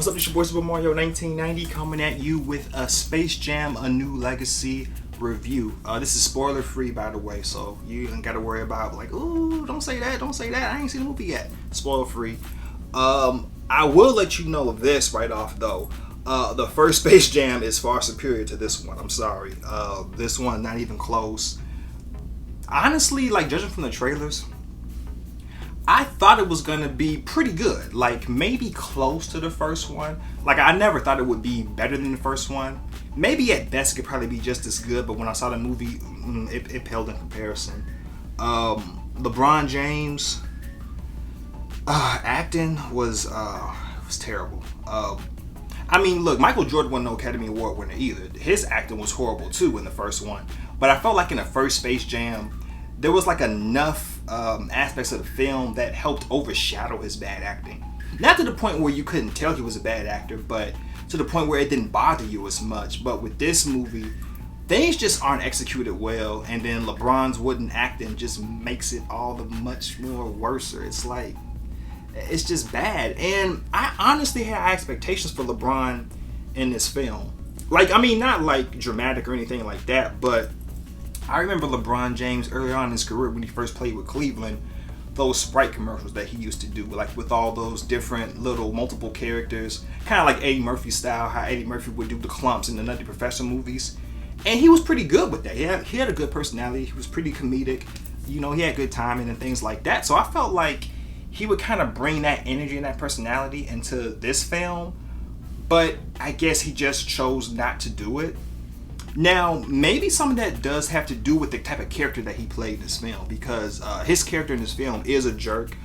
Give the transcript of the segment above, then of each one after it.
What's up, it's your boy Super Mario 1990 coming at you with a Space Jam A New Legacy review. This is spoiler free, by the way, so you ain't gotta worry about like, ooh, don't say that, I ain't seen the movie yet. Spoiler free. I will let you know this right off though. The first Space Jam is far superior to this one. I'm sorry. This one not even close. Honestly, like judging from the trailers, I thought it was gonna be pretty good, like maybe close to the first one. Like I never thought it would be better than the first one. Maybe at best it could probably be just as good, but when I saw the movie, it paled in comparison. LeBron James acting was terrible. I mean, look, Michael Jordan wasn't no Academy Award winner either. His acting was horrible too in the first one, but I felt like in the first Space Jam, there was like enough aspects of the film that helped overshadow his bad acting. Not to the point where you couldn't tell he was a bad actor, but to the point where it didn't bother you as much. But with this movie, things just aren't executed well, and then LeBron's wooden acting just makes it all the much more worse. It's like, it's just bad. And I honestly had expectations for LeBron in this film. Like, I mean, not like dramatic or anything like that, but I remember LeBron James early on in his career when he first played with Cleveland, those Sprite commercials that he used to do, like with all those different little multiple characters, kind of like Eddie Murphy style, how Eddie Murphy would do the clumps in the Nutty Professor movies. And he was pretty good with that. He had a good personality. He was pretty comedic. You know, he had good timing and things like that. So I felt like he would kind of bring that energy and that personality into this film. But I guess he just chose not to do it. Now, maybe some of that does have to do with the type of character that he played in this film, because his character in this film is a jerk.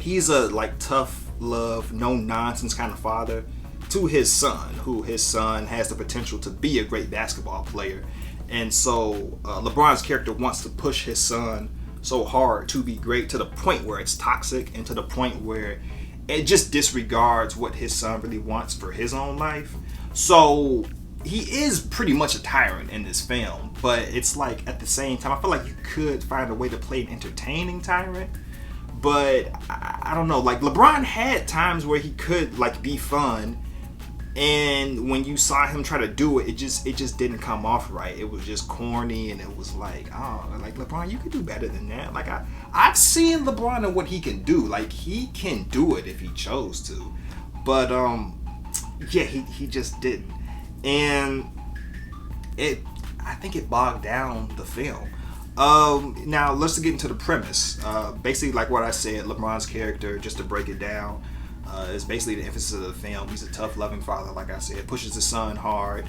He's a like tough love, no nonsense kind of father to his son, who his son has the potential to be a great basketball player. And so LeBron's character wants to push his son so hard to be great to the point where it's toxic and to the point where it just disregards what his son really wants for his own life. So he is pretty much a tyrant in this film, but it's like at the same time, I feel like you could find a way to play an entertaining tyrant. But I don't know, like LeBron had times where he could like be fun, and when you saw him try to do it, it just didn't come off right. It was just corny, and it was like, oh, like LeBron, you could do better than that. Like I've seen LeBron and what he can do. Like he can do it if he chose to, but yeah, he just didn't. And I think it bogged down the film. Now let's get into the premise. Basically, like what I said, LeBron's character, just to break it down, is basically the emphasis of the film. He's a tough, loving father, like I said, pushes his son hard.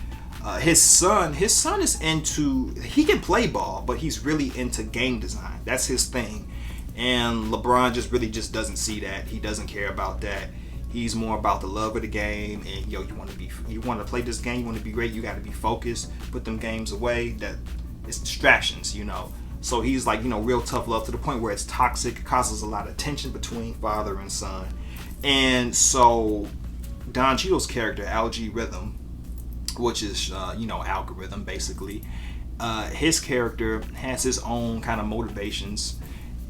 His son is into, he can play ball, but he's really into game design. That's his thing. And LeBron just doesn't see that. He doesn't care about that. He's more about the love of the game, and you want to play this game, you want to be great, you got to be focused, put them games away, that it's distractions, you know. So he's like, real tough love to the point where it's toxic, causes a lot of tension between father and son. And so Don Cheadle's character, Al-G Rhythm, which is algorithm basically, his character has his own kind of motivations.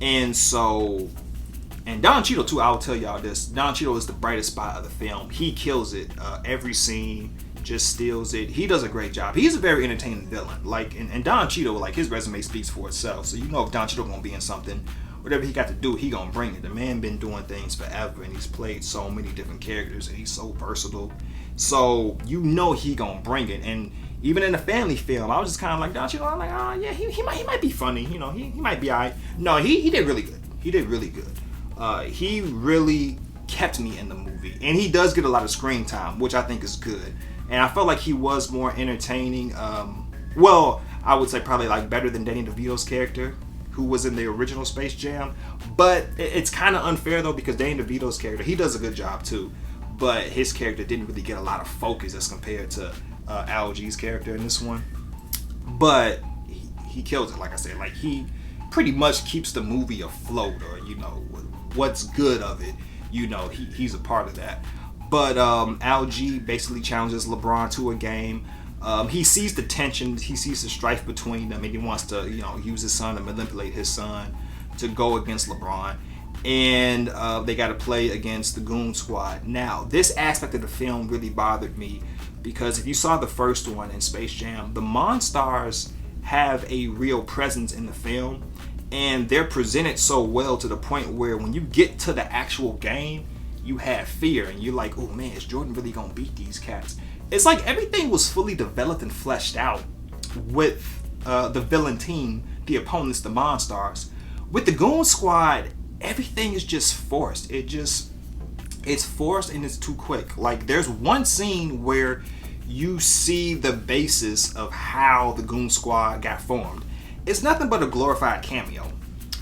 And Don Cheadle too, I'll tell y'all this. Don Cheadle is the brightest spot of the film. He kills it. Every scene, just steals it. He does a great job. He's a very entertaining villain. Like, and Don Cheadle, like his resume speaks for itself. So if Don Cheadle gonna be in something, whatever he got to do, he gonna bring it. The man been doing things forever, and he's played so many different characters, and he's so versatile. So he gonna bring it. And even in the family film, I was just kind of like, Don Cheadle, I'm like, oh yeah, he might be funny. He might be alright. No, he did really good. He did really good. He really kept me in the movie, and he does get a lot of screen time, which I think is good. And I felt like he was more entertaining. Well, I would say probably like better than Danny DeVito's character, who was in the original Space Jam. But it's kind of unfair though, because Danny DeVito's character, he does a good job too, but his character didn't really get a lot of focus as compared to Al-G's character in this one. But he kills it, like I said. Like he pretty much keeps the movie afloat, or what's good of it, he's a part of that. But Al-G basically challenges LeBron to a game. He sees the tension, he sees the strife between them, and he wants to use his son to manipulate his son to go against LeBron. and they got to play against the Goon Squad. Now, this aspect of the film really bothered me because if you saw the first one in Space Jam, the Monstars have a real presence in the film, and they're presented so well to the point where when you get to the actual game, you have fear, and you're like, oh man, is Jordan really gonna beat these cats? It's like everything was fully developed and fleshed out with the villain team, the opponents, the Monstars. With the Goon Squad, everything is just forced. It's forced and it's too quick. Like, there's one scene where you see the basis of how the Goon Squad got formed. It's nothing but a glorified cameo.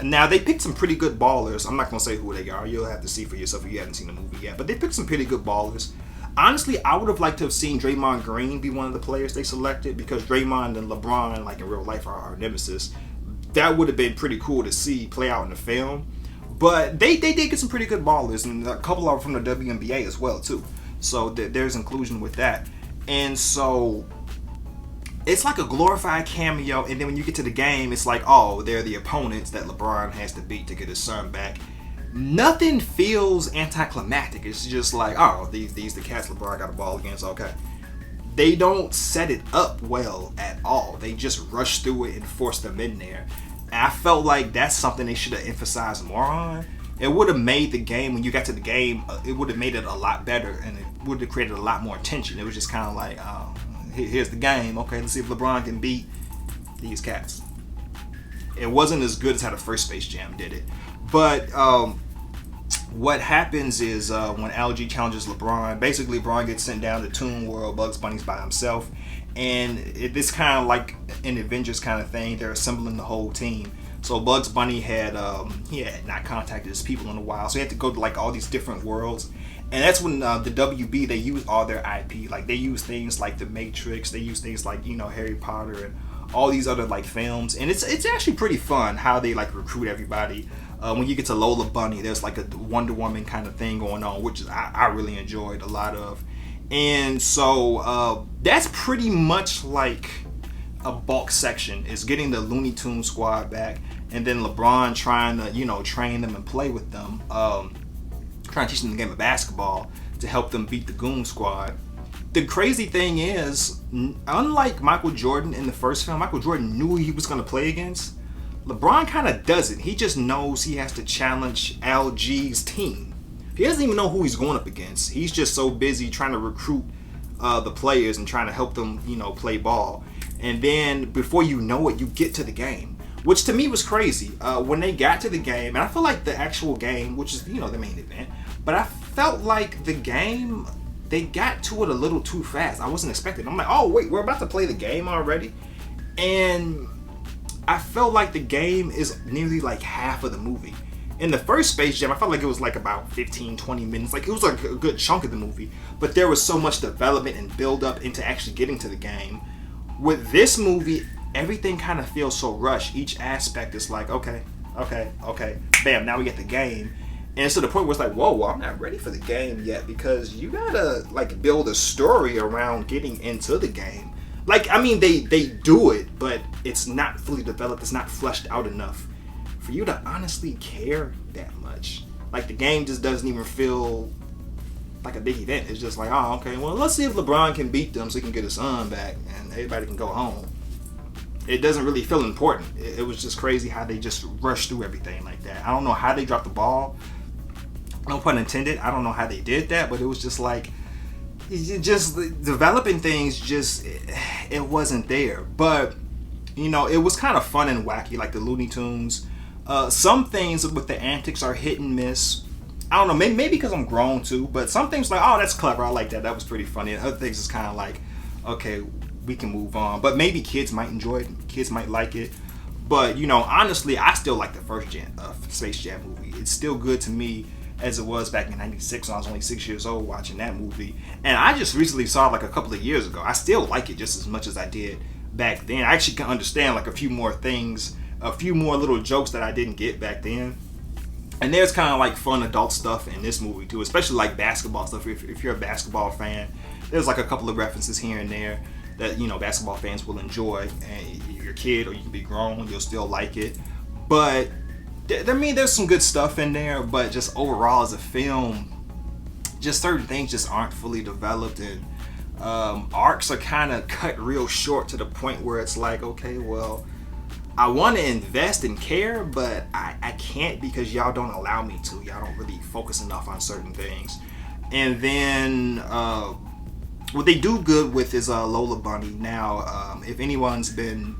Now, they picked some pretty good ballers. I'm not going to say who they are. You'll have to see for yourself if you haven't seen the movie yet. But they picked some pretty good ballers. Honestly, I would have liked to have seen Draymond Green be one of the players they selected, because Draymond and LeBron, like in real life, are our nemesis. That would have been pretty cool to see play out in the film. But they did get some pretty good ballers, and a couple of them from the WNBA as well, too. So there's inclusion with that. And so it's like a glorified cameo, and then when you get to the game, it's like, oh, they're the opponents that LeBron has to beat to get his son back. Nothing feels anticlimactic. It's just like, oh, these the cats LeBron got a ball against, okay. They don't set it up well at all. They just rush through it and force them in there. And I felt like that's something they should have emphasized more on. It would have made the game, when you got to the game, it would have made it a lot better, and it would have created a lot more tension. It was just kind of like, oh, here's the game. Okay, let's see if LeBron can beat these cats. It wasn't as good as how the first Space Jam did it. But what happens is when LG challenges LeBron, basically LeBron gets sent down to Toon World. Bugs Bunny's by himself. And this kind of like an Avengers kind of thing. They're assembling the whole team. So Bugs Bunny had not contacted his people in a while. So he had to go to like all these different worlds. And that's when the WB, they use all their IP. Like, they use things like The Matrix. They use things like, Harry Potter and all these other like films. And it's actually pretty fun how they like recruit everybody. When you get to Lola Bunny, there's like a Wonder Woman kind of thing going on, which I really enjoyed a lot of. And so that's pretty much like a bulk section, is getting the Looney Tunes squad back, and then LeBron trying to train them and play with them, trying to teach them the game of basketball to help them beat the Goon Squad. The crazy thing is, unlike Michael Jordan in the first film, Michael Jordan knew who he was going to play against. LeBron kind of doesn't. He just knows he has to challenge LG's team. He doesn't even know who he's going up against. He's just so busy trying to recruit the players and trying to help them, play ball. And then before you know it, you get to the game, which to me was crazy. When they got to the game, and I feel like the actual game, which is, the main event, but I felt like the game, they got to it a little too fast. I wasn't expecting it. I'm like, oh, wait, we're about to play the game already? And I felt like the game is nearly like half of the movie. In the first Space Jam, I felt like it was like about 15, 20 minutes. Like, it was like a good chunk of the movie. But there was so much development and build up into actually getting to the game. With this movie, everything kind of feels so rushed. Each aspect is like, okay, bam, now we get the game. And it's to the point where it's like, whoa, I'm not ready for the game yet, because you gotta like build a story around getting into the game. Like, I mean, they do it, but it's not fully developed. It's not fleshed out enough for you to honestly care that much. Like, the game just doesn't even feel like a big event. It's just like, oh, okay, well, let's see if LeBron can beat them so he can get his son back and everybody can go home. It doesn't really feel important. It was just crazy how they just rushed through everything like that. I don't know how they dropped the ball. No pun intended. I don't know how they did that, but it was just like, just developing things, just, it wasn't there. But, it was kind of fun and wacky, like the Looney Tunes. Some things with the antics are hit and miss. I don't know, maybe because I'm grown too, but some things like, oh, that's clever, I like that, that was pretty funny. And other things is kind of like, okay, we can move on. But maybe kids might enjoy it, kids might like it. But, honestly, I still like the first Space Jam movie. It's still good to me as it was back in 96 when I was only 6 years old watching that movie. And I just recently saw it like a couple of years ago. I still like it just as much as I did back then. I actually can understand like a few more things, a few more little jokes that I didn't get back then. And there's kind of like fun adult stuff in this movie too, especially like basketball stuff. If you're a basketball fan, there's like a couple of references here and there that, basketball fans will enjoy. And you're a kid or you can be grown, you'll still like it. But I mean, there's some good stuff in there, but just overall as a film, just certain things just aren't fully developed, and arcs are kind of cut real short to the point where it's like, okay, well, I want to invest and care, but I can't because y'all don't allow me to. Y'all don't really focus enough on certain things. And then what they do good with is Lola Bunny. Now, if anyone's been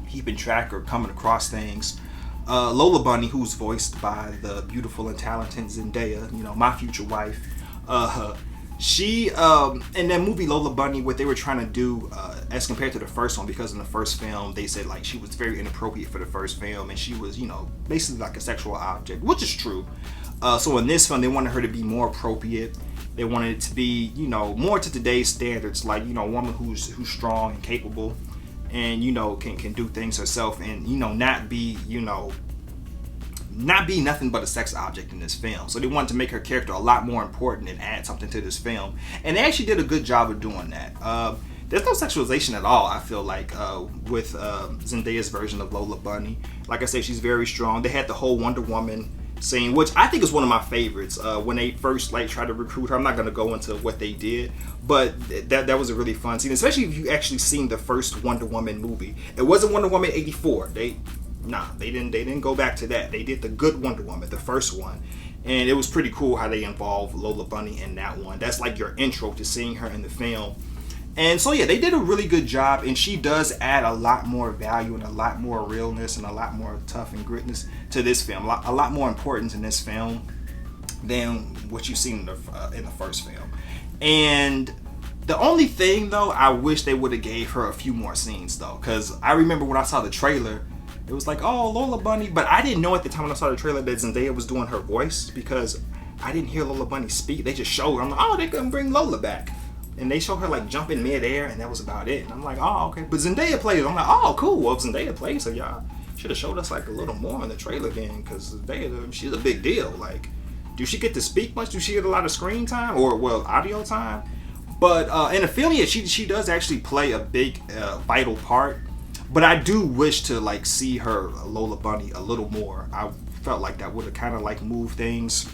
keeping track or coming across things, Lola Bunny, who's voiced by the beautiful and talented Zendaya, my future wife, she in that movie Lola Bunny, what they were trying to do as compared to the first one, because in the first film they said like she was very inappropriate for the first film, and she was basically like a sexual object, which is true. So in this film they wanted her to be more appropriate. They wanted it to be more to today's standards, like a woman who's strong and capable, and can do things herself, and not be nothing but a sex object in this film. So they wanted to make her character a lot more important and add something to this film, and they actually did a good job of doing that. There's no sexualization at all, I feel like, with Zendaya's version of Lola Bunny. Like I said, she's very strong. They had the whole Wonder Woman scene, which I think is one of my favorites. When they first tried to recruit her, I'm not going to go into what they did, but that was a really fun scene, especially if you actually seen the first Wonder Woman movie. It wasn't Wonder Woman 84. They didn't go back to that. They did the good Wonder Woman, the first one, and it was pretty cool how they involved Lola Bunny in that one. That's like your intro to seeing her in the film. And so yeah, they did a really good job, and she does add a lot more value and a lot more realness and a lot more tough and gritness to this film. A lot more importance in this film than what you've seen in the first film. And the only thing though, I wish they would have gave her a few more scenes though, because I remember when I saw the trailer, it was like, oh, Lola Bunny, but I didn't know at the time when I saw the trailer that Zendaya was doing her voice, because I didn't hear Lola Bunny speak. They just showed her. I'm like, oh, they're gonna bring Lola back. And they show her like jumping midair, and that was about it. And I'm like, oh, okay. But Zendaya plays. I'm like, oh, cool. Well, if Zendaya plays, so y'all should have showed us like a little more in the trailer then, because Zendaya, she's a big deal. Like, do she get to speak much? Do she get a lot of screen time or audio time? But in the film, yeah, she does actually play a big vital part. But I do wish to see her Lola Bunny a little more. I felt like that would have kind of moved things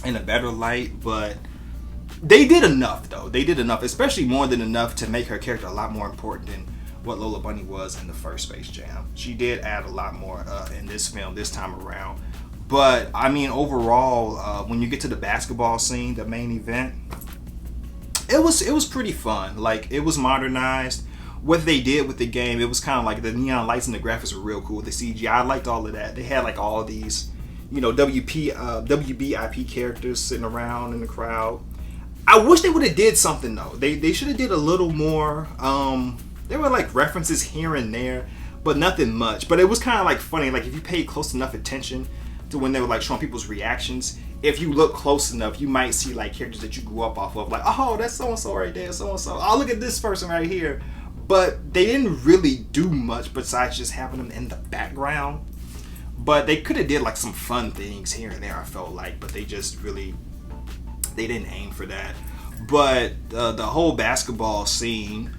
in a better light, but they did enough though. They did enough, especially more than enough to make her character a lot more important than what Lola Bunny was in the first Space Jam. She did add a lot more in this film this time around. But I mean, overall, when you get to the basketball scene, the main event, it was pretty fun. Like, it was modernized. What they did with the game, it was kind of like the neon lights and the graphics were real cool. The CGI, I liked all of that. They had all these, WBIP characters sitting around in the crowd. I wish they would have did something though. They should have did a little more. There were references here and there, but nothing much. But it was kind of funny. If you paid close enough attention to when they were showing people's reactions, if you look close enough, you might see characters that you grew up off of. Oh, that's so and so right there, so and so. Oh, look at this person right here. But they didn't really do much besides just having them in the background. But they could have did some fun things here and there, I felt like. But they just really, they didn't aim for that. But the whole basketball scene,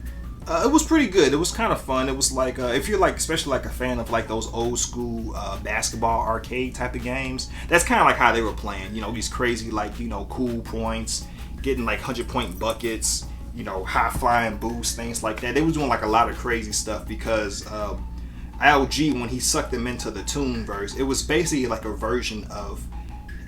it was pretty good. It was kind of fun. It was if you're especially a fan of those old school basketball arcade type of games, that's kind of how they were playing. These crazy cool points, getting 100-point buckets, high flying boosts, things like that. They was doing a lot of crazy stuff because LG, when he sucked them into the Toonverse, it was basically a version of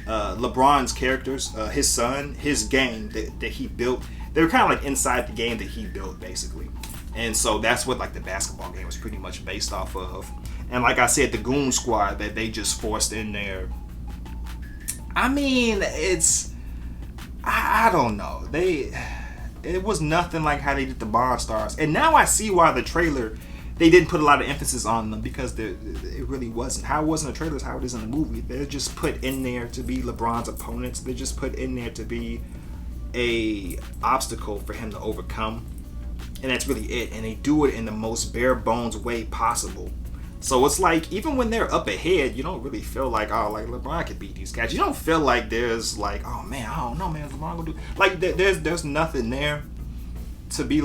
LeBron's characters, his son, his game that he built. They were kind of inside the game that he built, basically. And so that's what the basketball game was pretty much based off of. And like I said, the Goon Squad that they just forced in there, I mean, I don't know. It was nothing like how they did the Bond Stars. And now I see why the trailer, they didn't put a lot of emphasis on them, because it really wasn't. How it wasn't a trailer is how it is in the movie. They're just put in there to be LeBron's opponents. They're just put in there to be a obstacle for him to overcome. And that's really it. And they do it in the most bare bones way possible. So it's even when they're up ahead, you don't really feel LeBron could beat these guys. You don't feel there's oh man, I don't know, man, LeBron gonna do there's nothing there to be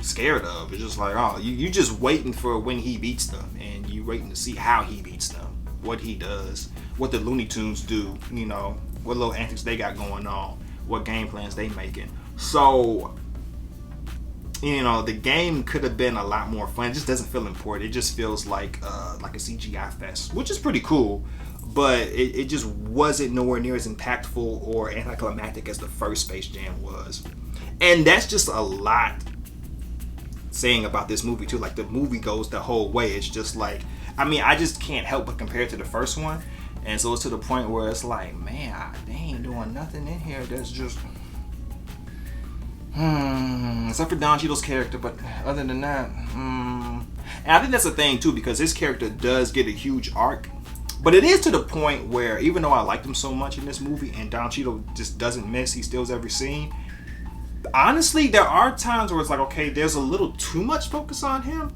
scared of. It's just oh, you just waiting for when he beats them, and you waiting to see how he beats them. what he does, what the Looney Tunes do, you know, what little antics they got going on, what game plans they making. So, you know, the game could have been a lot more fun. It just doesn't feel important. It just feels like a CGI fest, which is pretty cool, but it just wasn't nowhere near as impactful or anticlimactic as the first Space Jam was. And that's just a lot saying about this movie too. Like, the movie goes the whole way. It's just like, I mean, I just can't help but compare it to the first one. And so it's to the point where it's like, man, they ain't doing nothing in here that's just except for Don Cheadle's character, but other than that, and I think that's the thing too, because his character does get a huge arc, but it is to the point where even though I liked him so much in this movie, and Don Cheadle just doesn't miss, he steals every scene. Honestly, there are times where it's like, okay, there's a little too much focus on him,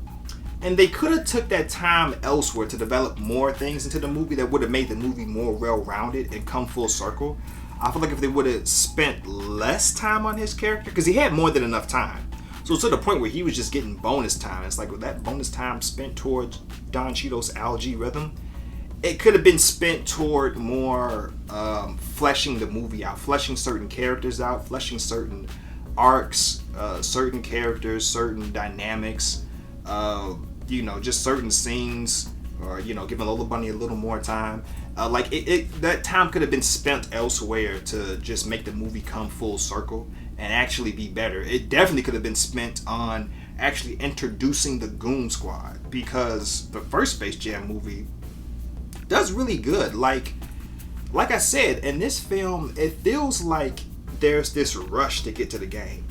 and they could have took that time elsewhere to develop more things into the movie that would have made the movie more well-rounded and come full circle. I feel like if they would have spent less time on his character, because he had more than enough time. So to the point where he was just getting bonus time. It's like with that bonus time spent towards Don Cheadle's algae rhythm, it could have been spent toward more fleshing the movie out, fleshing certain characters out, fleshing certain arcs, certain characters, certain dynamics, you know, just certain scenes, or, you know, giving Lola Bunny a little more time. That time could have been spent elsewhere to just make the movie come full circle and actually be better. It definitely could have been spent on actually introducing the Goon Squad, because the first Space Jam movie does really good. Like I said, in this film, it feels like there's this rush to get to the game.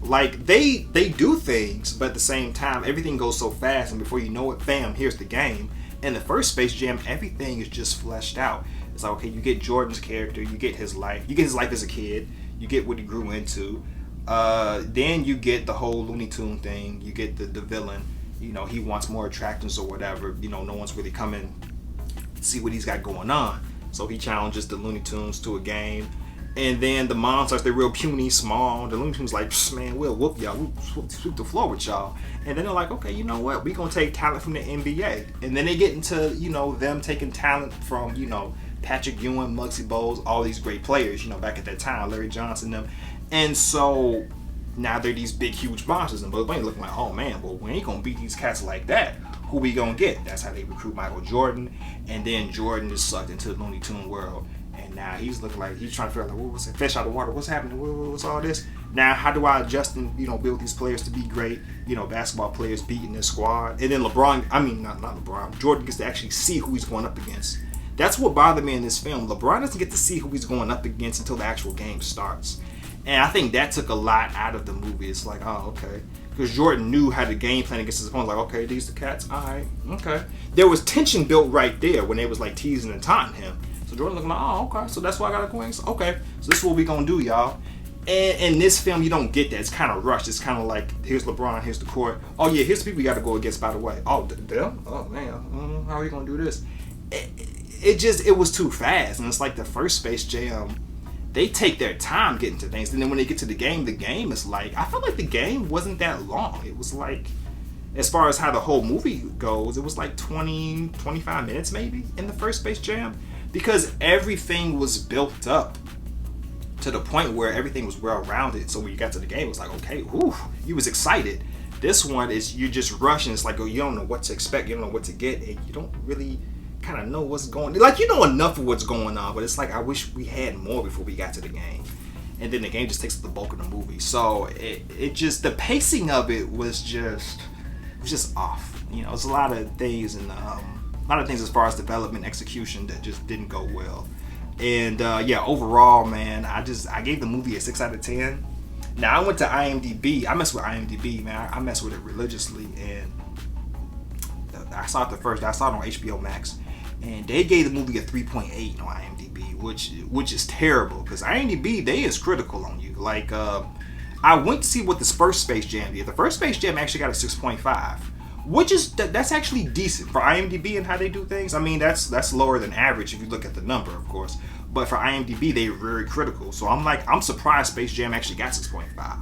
Like, they do things, but at the same time, everything goes so fast, and before you know it, bam, here's the game. In the first Space Jam, everything is just fleshed out. It's like, okay, you get Jordan's character, you get his life, as a kid, you get what he grew into, then you get the whole Looney Tune thing, you get the villain, you know, he wants more attractions or whatever, you know, no one's really coming to see what he's got going on, so he challenges the Looney Tunes to a game. And then the monsters, they're real puny, small. The Looney Tunes like, man, we'll whoop y'all. We'll sweep the floor with y'all. And then they're like, okay, you know what? We're going to take talent from the NBA. And then they get into, you know, them taking talent from, you know, Patrick Ewing, Muggsy Bogues, all these great players, you know, back at that time, Larry Johnson, them. And so now they're these big, huge monsters. And Bugs Bunny looking like, oh, man, well, we ain't going to beat these cats like that. Who we going to get? That's how they recruit Michael Jordan. And then Jordan is sucked into the Looney Tune world. And now he's looking like he's trying to figure out, like, what's that fish out of water? What's happening? What's all this? Now, how do I adjust and, you know, build these players to be great, you know, basketball players beating this squad? And then not LeBron, Jordan gets to actually see who he's going up against. That's what bothered me in this film. LeBron doesn't get to see who he's going up against until the actual game starts. And I think that took a lot out of the movie. It's like, oh, okay. Because Jordan knew how to game plan against his opponent. Like, okay, these the cats. All right, okay. There was tension built right there when they was like teasing and taunting him. So Jordan looking like, oh, okay, so that's why I got a queen. Okay, so this is what we gonna do, y'all. And in this film, you don't get that. It's kind of rushed. It's kind of like, here's LeBron, here's the court. Oh yeah, here's the people we got to go against, by the way. Oh, them? Oh man, how are we gonna do this? It was too fast. And it's like the first Space Jam, they take their time getting to things. And then when they get to the game is like, I felt like the game wasn't that long. It was like, as far as how the whole movie goes, it was like 20, 25 minutes maybe in the first Space Jam. Because everything was built up to the point where everything was well-rounded. So when you got to the game, it was like, okay, whew, you was excited. This one is, you're just rushing. It's like, oh, you don't know what to expect. You don't know what to get. And you don't really kind of know what's going on. Like, you know enough of what's going on, but it's like, I wish we had more before we got to the game. And then the game just takes up the bulk of the movie. So it just, the pacing of it was just off. You know, it's a lot of things and a lot of things as far as development, execution that just didn't go well. And yeah, overall, man, I gave the movie a 6 out of 10. Now I went to IMDb. I mess with IMDb, man. I mess with it religiously, and I saw it I saw it on HBO Max, and they gave the movie a 3.8 on IMDb, which is terrible, because IMDb, they is critical on you. Like, I went to see what the first Space Jam did. The first Space Jam actually got a 6.5. Which is, that's actually decent for IMDb and how they do things. I mean, that's lower than average if you look at the number, of course. But for IMDb, they're very critical. So I'm surprised Space Jam actually got 6.5.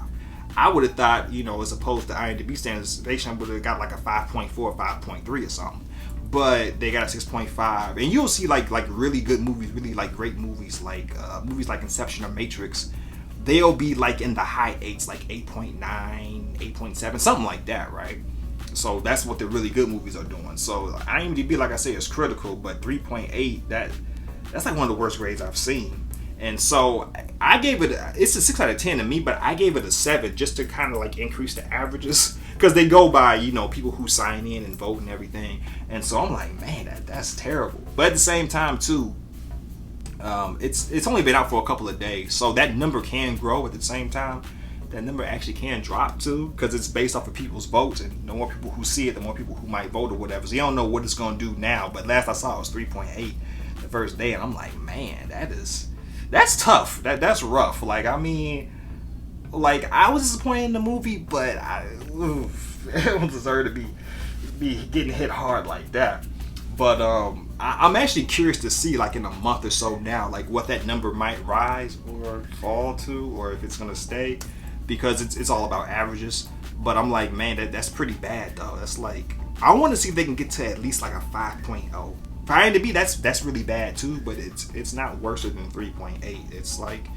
I would have thought, you know, as opposed to IMDb standards, Space Jam would have got like a 5.4, 5.3 or something. but they got a 6.5. And you'll see like really good movies, really like great movies, like movies like Inception or Matrix. They'll be like in the high eights, like 8.9, 8.7, something like that, right? So that's what the really good movies are doing. So IMDb, like I say, is critical, but 3.8, that's like one of the worst grades I've seen. And so I gave it, it's a 6 out of 10 to me, but I gave it a 7 just to kind of like increase the averages, because they go by, you know, people who sign in and vote and everything. And so I'm like, man, that's terrible. But at the same time too, it's only been out for a couple of days, so that number can grow. At the same time, that number actually can drop too, because it's based off of people's votes, and the more people who see it, the more people who might vote or whatever. So you don't know what it's gonna do now, but last I saw it was 3.8 the first day, and I'm like, man, that's tough. That's rough. Like, I mean, like, I was disappointed in the movie, but it don't deserve to be getting hit hard like that. But I'm actually curious to see, like, in a month or so now, like, what that number might rise or fall to, or if it's gonna stay, because it's all about averages. But I'm like, man, that's pretty bad though. That's like, I want to see if they can get to at least like a 5.0. For IMDb, that's really bad too, but it's not worse than 3.8. It's like,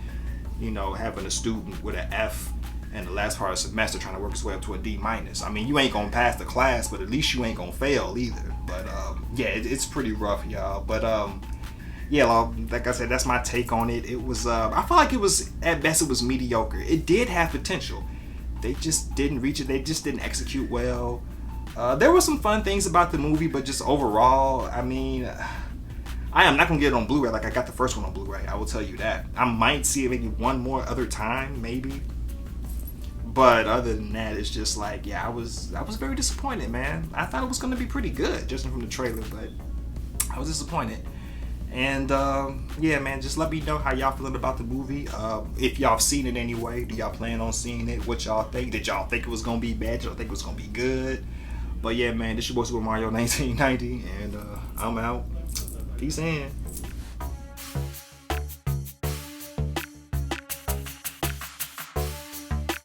you know, having a student with an F in the last part of the semester trying to work his way up to a D minus. I mean, you ain't gonna pass the class, but at least you ain't gonna fail either. But yeah, it's pretty rough, y'all. But yeah, like I said, that's my take on it. It was, I felt like it was, at best, it was mediocre. It did have potential. They just didn't reach it. They just didn't execute well. There were some fun things about the movie, but just overall, I mean, I am not gonna get it on Blu-ray like I got the first one on Blu-ray. I will tell you that. I might see it maybe one more other time, maybe. But other than that, it's just like, yeah, I was very disappointed, man. I thought it was gonna be pretty good, just from the trailer, but I was disappointed. And yeah, man, just let me know how y'all feeling about the movie. If y'all have seen it anyway, do y'all plan on seeing it? What y'all think? Did y'all think it was gonna be bad? Did y'all think it was gonna be good? But yeah, man, this your boy Super Mario 1990, and I'm out. Peace in.